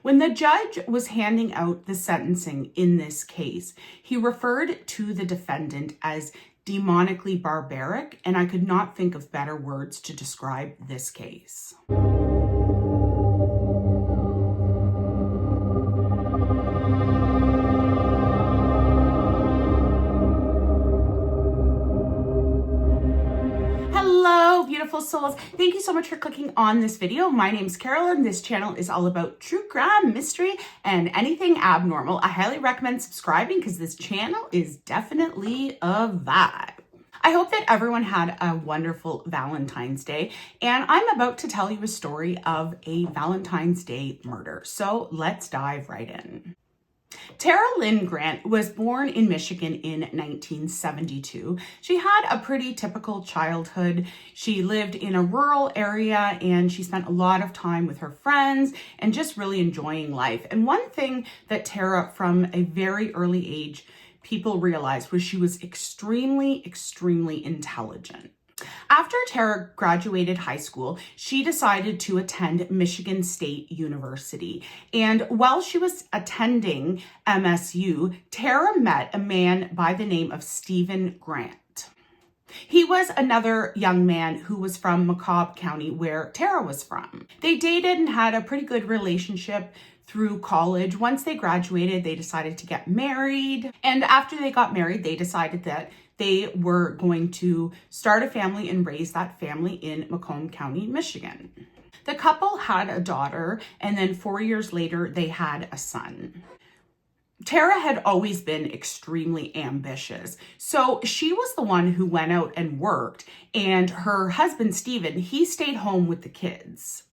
When the judge was handing out the sentencing in this case, he referred to the defendant as demonically barbaric, and I could not think of better words to describe this case. Hello, beautiful souls. Thank you so much for clicking on this video. My name's Carolyn. This channel is all about true crime, mystery, and anything abnormal. I highly recommend subscribing because this channel is definitely a vibe. I hope that everyone had a wonderful Valentine's Day, and I'm about to tell you a story of a Valentine's Day murder. So let's dive right in. Tara Lynn Grant was born in Michigan in 1972. She had a pretty typical childhood. She lived in a rural area and she spent a lot of time with her friends and just really enjoying life. And one thing that Tara, from a very early age, people realized was she was extremely intelligent. After Tara graduated high school, she decided to attend Michigan State University. And while she was attending MSU, Tara met a man by the name of Stephen Grant. He was another young man who was from Macomb County, where Tara was from. They dated and had a pretty good relationship through college. Once they graduated, they decided to get married. And after they got married, they decided that they were going to start a family and raise that family in Macomb County, Michigan. The couple had a daughter, and then 4 years later, they had a son. Tara had always been extremely ambitious, so she was the one who went out and worked, and her husband, Stephen, he stayed home with the kids.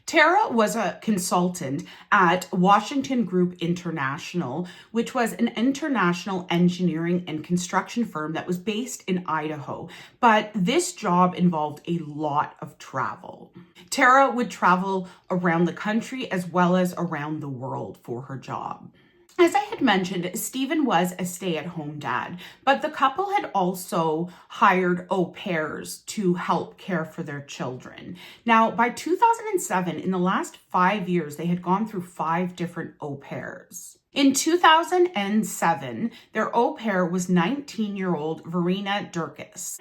Tara was a consultant at Washington Group International, which was an international engineering and construction firm that was based in Idaho. But this job involved a lot of travel. Tara would travel around the country as well as around the world for her job. As I had mentioned, Stephen was a stay-at-home dad, but the couple had also hired au pairs to help care for their children. Now, by 2007, in the last 5 years, they had gone through 5 different au pairs. In 2007, their au pair was 19-year-old Verena Durkis.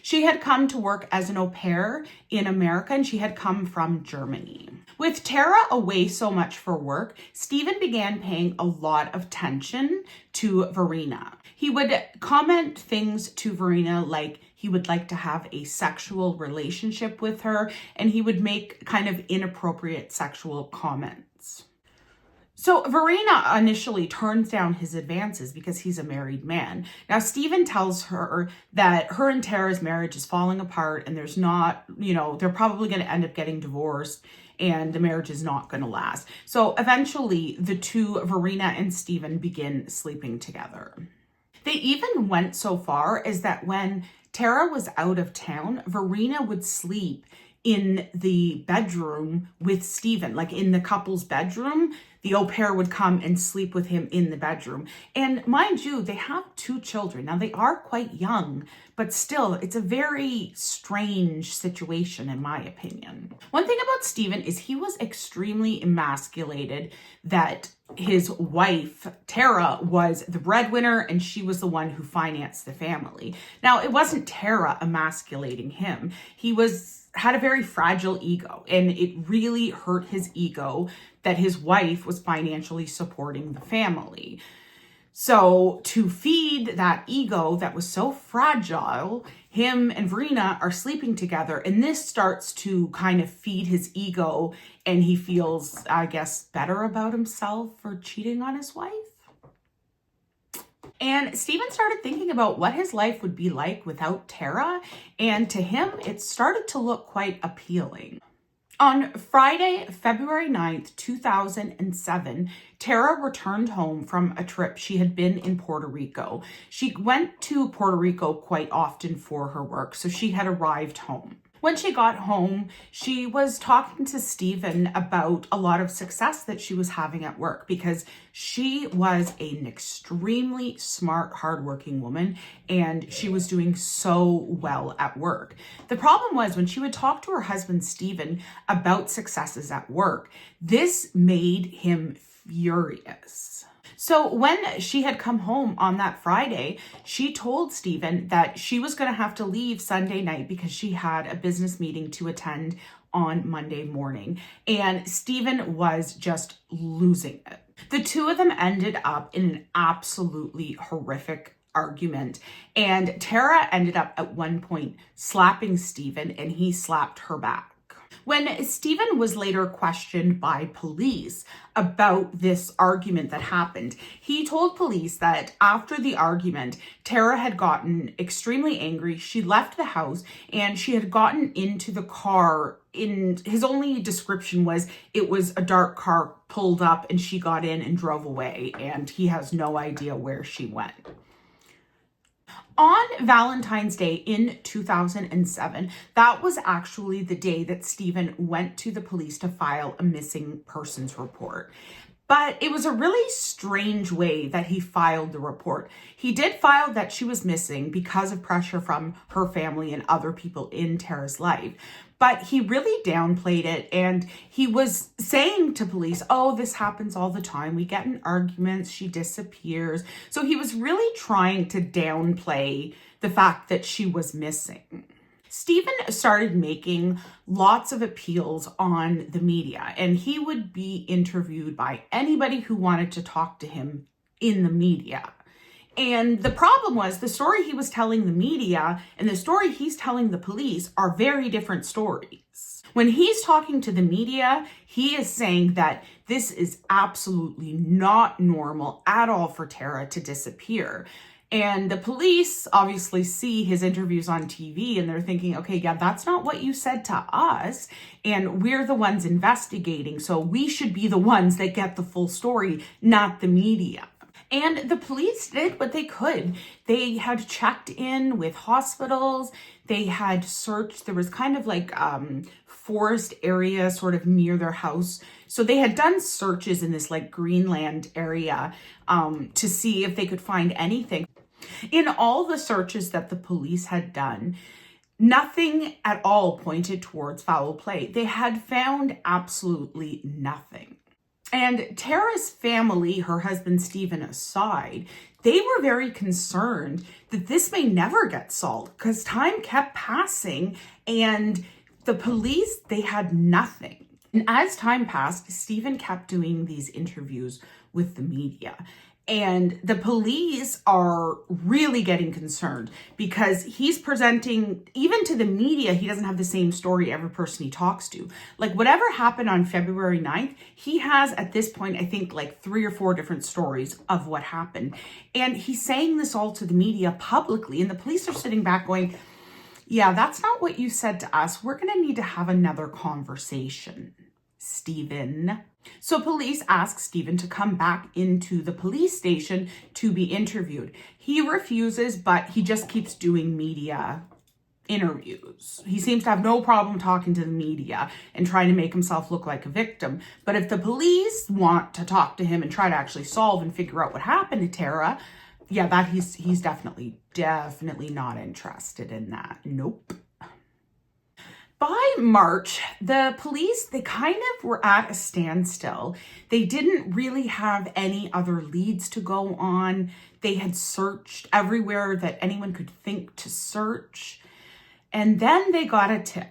She had come to work as an au pair in America, and she had come from Germany. With Tara away so much for work, Stephen began paying a lot of attention to Verena. He would comment things to Verena like he would like to have a sexual relationship with her, and he would make kind of inappropriate sexual comments. So Verena initially turns down his advances because he's a married man. Now, Stephen tells her that her and Tara's marriage is falling apart and there's not, they're probably going to end up getting divorced and the marriage is not going to last. So eventually the two, Verena and Stephen, begin sleeping together. They even went so far as that when Tara was out of town, Verena would sleep in the bedroom with Stephen, like in the couple's bedroom. The au pair would come and sleep with him in the bedroom. And mind you, they have 2 children. Now, they are quite young, but still, it's a very strange situation, in my opinion. One thing about Stephen is he was extremely emasculated that his wife, Tara, was the breadwinner and she was the one who financed the family. Now, it wasn't Tara emasculating him. He had a very fragile ego, and it really hurt his ego that his wife was financially supporting the family. So to feed that ego that was so fragile, him and Verena are sleeping together, and this starts to kind of feed his ego, and he feels, I guess, better about himself for cheating on his wife. And Stephen started thinking about what his life would be like without Tara, and to him, it started to look quite appealing. On Friday, February 9th, 2007, Tara returned home from a trip she had been in Puerto Rico. She went to Puerto Rico quite often for her work, so she had arrived home. When she got home, she was talking to Stephen about a lot of success that she was having at work because she was an extremely smart, hardworking woman and she was doing so well at work. The problem was when she would talk to her husband, Stephen, about successes at work, this made him furious. So when she had come home on that Friday, she told Stephen that she was going to have to leave Sunday night because she had a business meeting to attend on Monday morning. And Stephen was just losing it. The two of them ended up in an absolutely horrific argument. And Tara ended up at one point slapping Stephen and he slapped her back. When Stephen was later questioned by police about this argument that happened, he told police that after the argument, Tara had gotten extremely angry. She left the house and she had gotten into the car. His only description was it was a dark car pulled up and she got in and drove away, and he has no idea where she went. On Valentine's Day in 2007, that was actually the day that Stephen went to the police to file a missing persons report. But it was a really strange way that he filed the report. He did file that she was missing because of pressure from her family and other people in Tara's life. But he really downplayed it, and he was saying to police, oh, this happens all the time. We get in arguments, she disappears. So he was really trying to downplay the fact that she was missing. Stephen started making lots of appeals on the media, and he would be interviewed by anybody who wanted to talk to him in the media. And the problem was the story he was telling the media and the story he's telling the police are very different stories. When he's talking to the media, he is saying that this is absolutely not normal at all for Tara to disappear. And the police obviously see his interviews on TV and they're thinking, okay, yeah, that's not what you said to us. And we're the ones investigating. So we should be the ones that get the full story, not the media. And the police did what they could. They had checked in with hospitals. They had searched. There was kind of like forest area sort of near their house. So they had done searches in this like Greenland area to see if they could find anything. In all the searches that the police had done, nothing at all pointed towards foul play. They had found absolutely nothing. And Tara's family, her husband Stephen aside, they were very concerned that this may never get solved because time kept passing and the police, they had nothing. And as time passed, Stephen kept doing these interviews with the media. And the police are really getting concerned because he's presenting, even to the media, he doesn't have the same story every person he talks to. Like whatever happened on February 9th, he has at this point, I think like 3 or 4 different stories of what happened. And he's saying this all to the media publicly. And the police are sitting back going, yeah, that's not what you said to us. We're going to need to have another conversation, Stephen. So police ask Stephen to come back into the police station to be interviewed. He refuses, but he just keeps doing media interviews. He seems to have no problem talking to the media and trying to make himself look like a victim. But if the police want to talk to him and try to actually solve and figure out what happened to Tara, yeah, that he's definitely not interested in that. Nope. By March, the police, they kind of were at a standstill. They didn't really have any other leads to go on. They had searched everywhere that anyone could think to search. And then they got a tip.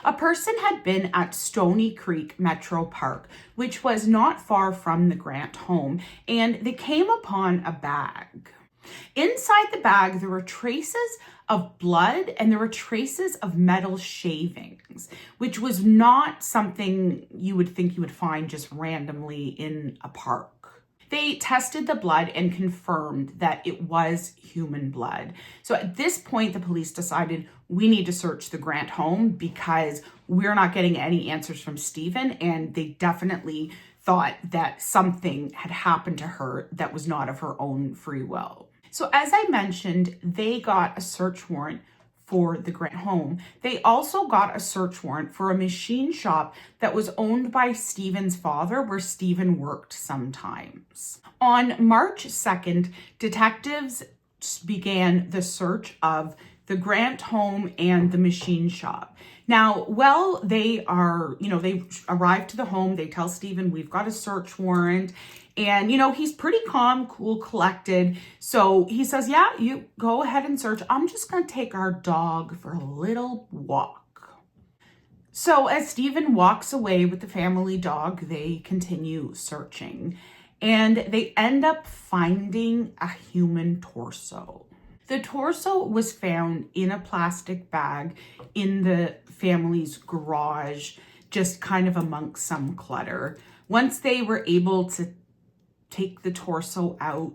A person had been at Stony Creek Metro Park, which was not far from the Grant home, and they came upon a bag. Inside the bag, there were traces of blood and there were traces of metal shavings, which was not something you would think you would find just randomly in a park. They tested the blood and confirmed that it was human blood. So at this point, the police decided we need to search the Grant home because we're not getting any answers from Stephen, and they definitely thought that something had happened to her that was not of her own free will. So as I mentioned, they got a search warrant for the Grant home. They also got a search warrant for a machine shop that was owned by Stephen's father, where Stephen worked sometimes. On March 2nd, detectives began the search of the Grant home and the machine shop. Now, well, they arrive to the home, they tell Stephen, we've got a search warrant. And, he's pretty calm, cool, collected. So he says, yeah, you go ahead and search. I'm just going to take our dog for a little walk. So as Stephen walks away with the family dog, they continue searching. And they end up finding a human torso. The torso was found in a plastic bag in the family's garage, just kind of amongst some clutter. Once they were able to take the torso out,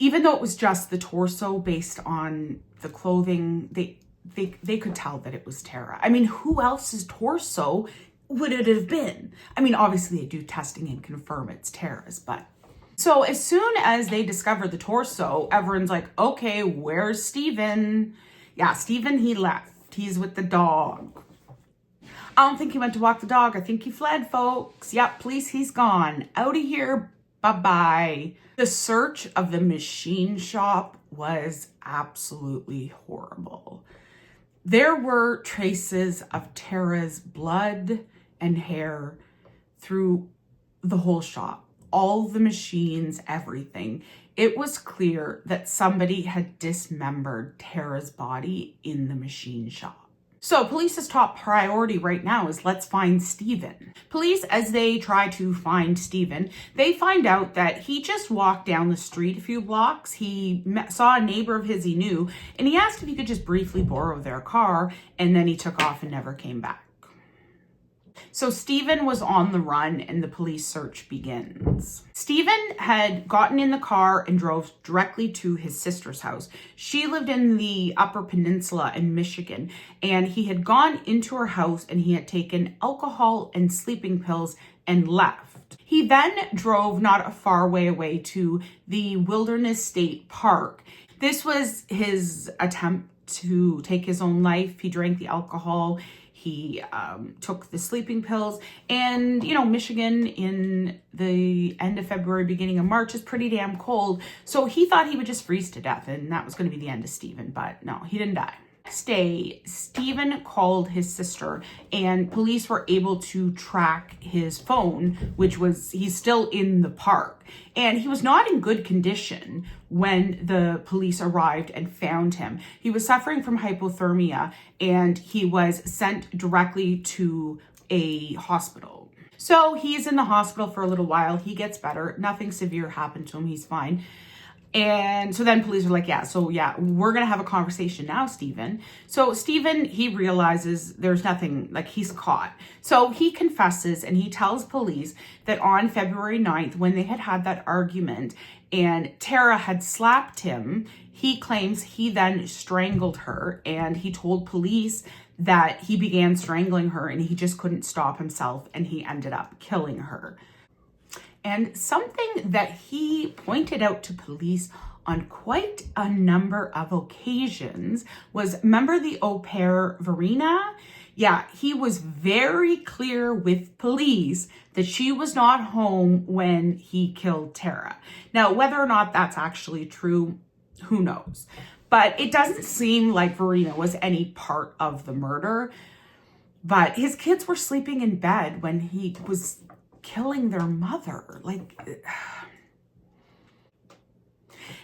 even though it was just the torso based on the clothing, they could tell that it was Tara. I mean, who else's torso would it have been? I mean, obviously they do testing and confirm it's Tara's, but. So as soon as they discover the torso, everyone's like, okay, where's Stephen? Yeah, Stephen, he left. He's with the dog. I don't think he went to walk the dog. I think he fled, folks. Yep, police, he's gone. Out of here. Bye-bye. The search of the machine shop was absolutely horrible. There were traces of Tara's blood and hair through the whole shop. All the machines, everything. It was clear that somebody had dismembered Tara's body in the machine shop. So police's top priority right now is let's find Stephen. Police, as they try to find Stephen, they find out that he just walked down the street a few blocks. He saw a neighbor of his he knew, and he asked if he could just briefly borrow their car, and then he took off and never came back. So Stephen was on the run and the police search begins. Stephen had gotten in the car and drove directly to his sister's house. She lived in the Upper Peninsula in Michigan, and he had gone into her house and he had taken alcohol and sleeping pills and left. He then drove not a far way away to the Wilderness State Park. This was his attempt to take his own life. He drank the alcohol. He took the sleeping pills, and Michigan in the end of February, beginning of March is pretty damn cold. So he thought he would just freeze to death, and that was going to be the end of Stephen, but no, he didn't die. Next day, Stephen called his sister, and police were able to track his phone, he's still in the park. And he was not in good condition when the police arrived and found him. He was suffering from hypothermia, and he was sent directly to a hospital. So he's in the hospital for a little while. He gets better. Nothing severe happened to him. He's fine. And so then police are like, we're going to have a conversation now, Stephen. So Stephen, he realizes there's nothing, like he's caught. So he confesses and he tells police that on February 9th, when they had that argument and Tara had slapped him, he claims he then strangled her, and he told police that he began strangling her and he just couldn't stop himself and he ended up killing her. And something that he pointed out to police on quite a number of occasions was, remember the au pair, Verena? Yeah, he was very clear with police that she was not home when he killed Tara. Now, whether or not that's actually true, who knows? But it doesn't seem like Verena was any part of the murder. But his kids were sleeping in bed when he was killing their mother.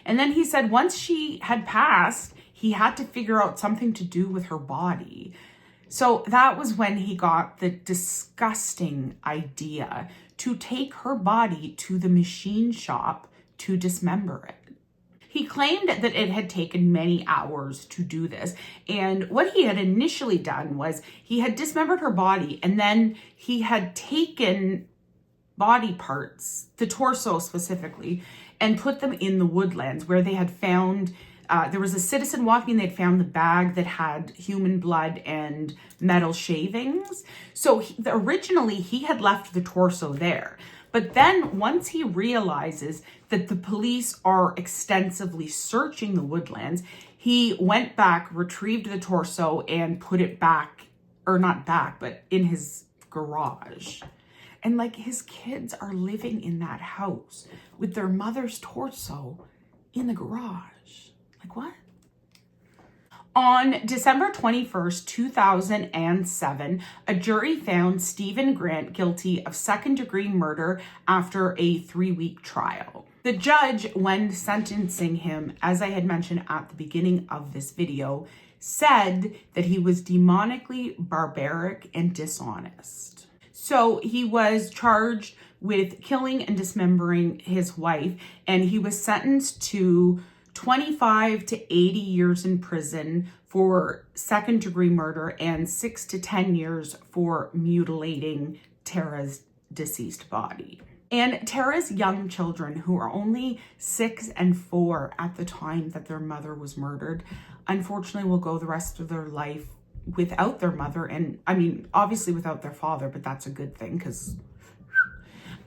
And then he said once she had passed, he had to figure out something to do with her body. So that was when he got the disgusting idea to take her body to the machine shop to dismember it. He claimed that it had taken many hours to do this. And what he had initially done was he had dismembered her body, and then he had taken body parts, the torso specifically, and put them in the woodlands where they had found, there was a citizen walking, they'd found the bag that had human blood and metal shavings. So originally he had left the torso there. But then once he realizes that the police are extensively searching the woodlands, He went back, retrieved the torso, and put it back, or not back, but in his garage. And like, his kids are living in that house with their mother's torso in the garage. Like, what? On December 21st, 2007, a jury found Stephen Grant guilty of second-degree murder after a 3-week trial. The judge, when sentencing him, as I had mentioned at the beginning of this video, said that he was demonically barbaric and dishonest. So he was charged with killing and dismembering his wife, and he was sentenced to 25 to 80 years in prison for second-degree murder and 6 to 10 years for mutilating Tara's deceased body. And Tara's young children, who are only 6 and 4 at the time that their mother was murdered, unfortunately will go the rest of their life without their mother. And I mean, obviously without their father, but that's a good thing because...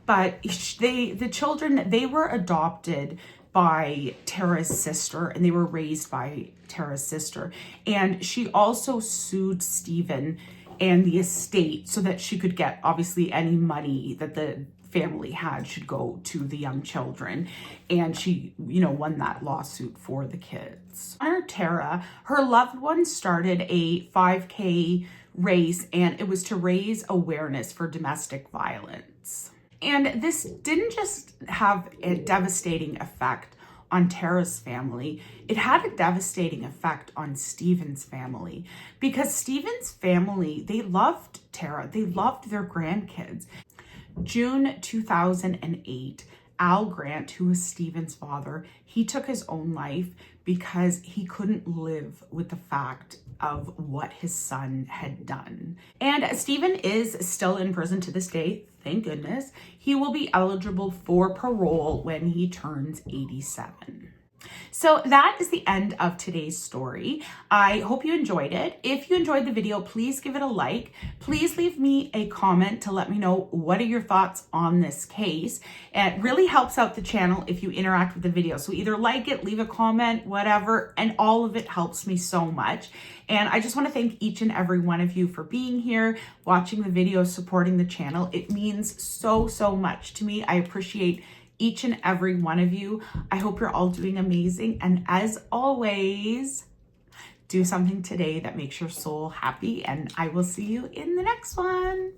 But the children, they were adopted by Tara's sister, and they were raised by Tara's sister. And she also sued Stephen and the estate so that she could get, obviously, any money that the family had should go to the young children. And she, won that lawsuit for the kids. Honor Tara, her loved one started a 5K race, and it was to raise awareness for domestic violence. And this didn't just have a devastating effect on Tara's family, it had a devastating effect on Stephen's family, because Stephen's family, they loved Tara, they loved their grandkids. June 2008, Al Grant, who was Stephen's father, he took his own life because he couldn't live with the fact of what his son had done. And Stephen is still in prison to this day, thank goodness. He will be eligible for parole when he turns 87. So that is the end of today's story. I hope you enjoyed it. If you enjoyed the video, please give it a like. Please leave me a comment to let me know what are your thoughts on this case. It really helps out the channel if you interact with the video. So either like it, leave a comment, whatever, and all of it helps me so much. And I just want to thank each and every one of you for being here, watching the video, supporting the channel. It means so, so much to me. I appreciate each and every one of you. I hope you're all doing amazing. And as always, do something today that makes your soul happy. And I will see you in the next one.